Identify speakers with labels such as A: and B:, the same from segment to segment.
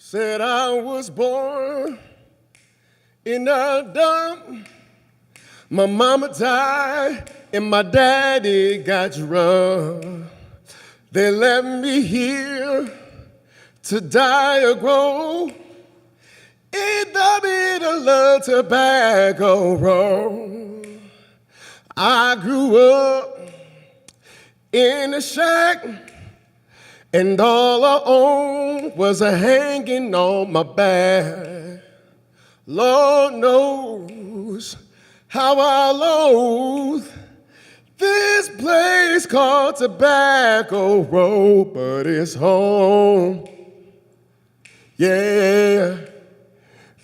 A: Said I was born in a dump. My mama died and my daddy got drunk. They left me here to die or grow in the middle of Tobacco Road. I grew up in a shack, and all I owned was a hanging on my back. Lord knows how I loathe this place called Tobacco Road, but it's home. Yeah,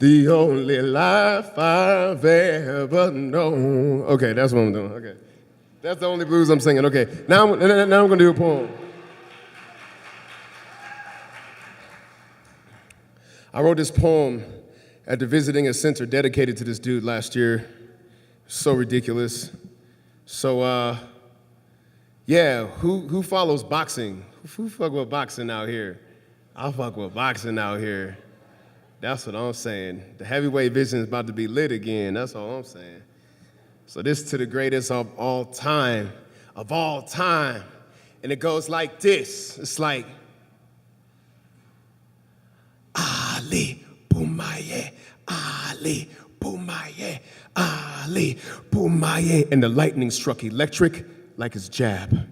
A: the only life I've ever known. Okay, that's what I'm doing. Okay, that's the only blues I'm singing. Okay, now I'm gonna do a poem. I wrote this poem at the Visiting a Center dedicated to this dude last year. So ridiculous. So, yeah, who follows boxing? Who fuck with boxing out here? I fuck with boxing out here. That's what I'm saying. The heavyweight division is about to be lit again. That's all I'm saying. So this to the greatest of all time. And it goes like this. It's like, Ali Boumaye, Ali Boumaye, Ali Boumaye. And the lightning struck electric like his jab.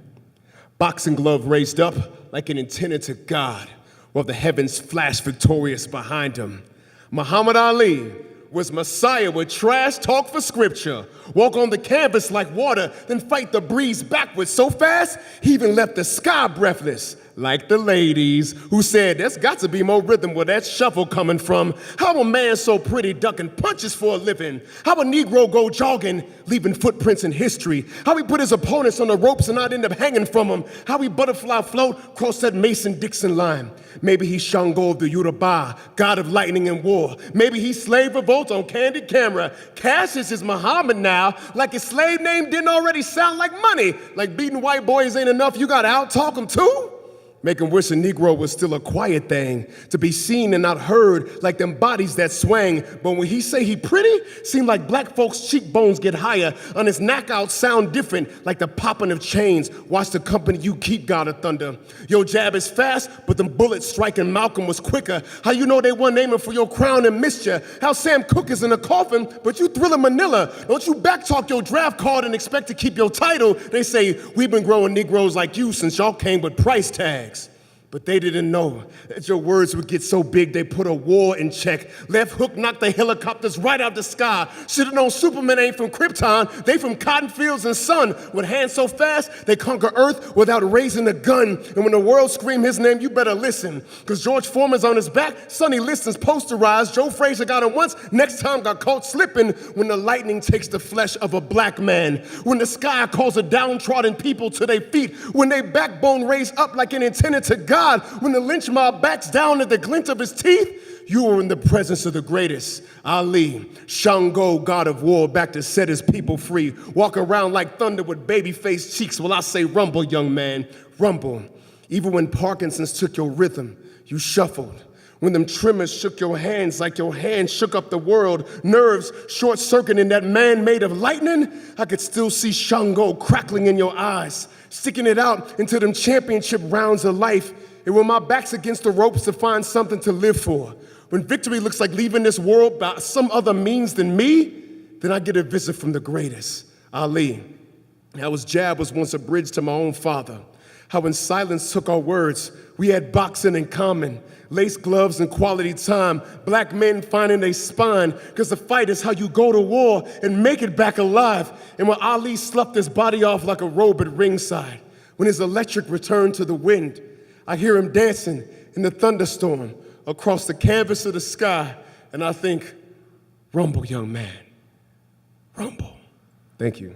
A: Boxing glove raised up like an antenna to God, while the heavens flashed victorious behind him. Muhammad Ali was Messiah with trash talk for scripture. Walk on the canvas like water, then fight the breeze backwards so fast, he even left the sky breathless. Like the ladies who said, there's got to be more rhythm where that shuffle coming from. How a man so pretty ducking punches for a living? How a Negro go jogging, leaving footprints in history? How he put his opponents on the ropes and not end up hanging from them? How he butterfly float cross that Mason-Dixon line? Maybe he's Shango of the Yoruba, god of lightning and war. Maybe he's slave revolt on candid camera. Cassius is Muhammad now, like his slave name didn't already sound like money. Like beating white boys ain't enough, you gotta out-talk them too? Make him wish a Negro was still a quiet thing, to be seen and not heard like them bodies that swang. But when he say he pretty, seem like black folks' cheekbones get higher, on his knockouts sound different, like the popping of chains. Watch the company you keep, God of Thunder. Your jab is fast, but them bullets striking Malcolm was quicker. How you know they weren't aiming for your crown and missed you? How Sam Cooke is in a coffin, but you thrilling Manila. Don't you backtalk your draft card and expect to keep your title? They say, we've been growing Negroes like you since y'all came with price tags. But they didn't know that your words would get so big they put a war in check. Left Hook knocked the helicopters right out the sky. Should've known Superman ain't from Krypton, they from cotton fields and sun. With hands so fast, they conquer Earth without raising a gun. And when the world scream his name, you better listen. Cause George Foreman's on his back, Sonny Liston's posterized. Joe Frazier got him once, next time got caught slipping. When the lightning takes the flesh of a black man. When the sky calls a downtrodden people to their feet. When they backbone raised up like an antenna to God. When the lynch mob backs down at the glint of his teeth, you were in the presence of the greatest. Ali, Shango, god of war, back to set his people free. Walk around like thunder with baby-faced cheeks while I say rumble, young man, rumble. Even when Parkinson's took your rhythm, you shuffled. When them tremors shook your hands like your hands shook up the world, nerves short-circuiting that man made of lightning, I could still see Shango crackling in your eyes, sticking it out into them championship rounds of life. And when my back's against the ropes to find something to live for, when victory looks like leaving this world by some other means than me, then I get a visit from the greatest, Ali. How his jab was once a bridge to my own father. How when silence took our words, we had boxing in common. Lace gloves and quality time. Black men finding their spine, because the fight is how you go to war and make it back alive. And when Ali sloughed his body off like a robe at ringside, when his electric returned to the wind, I hear him dancing in the thunderstorm across the canvas of the sky, and I think, rumble, young man, rumble. Thank you.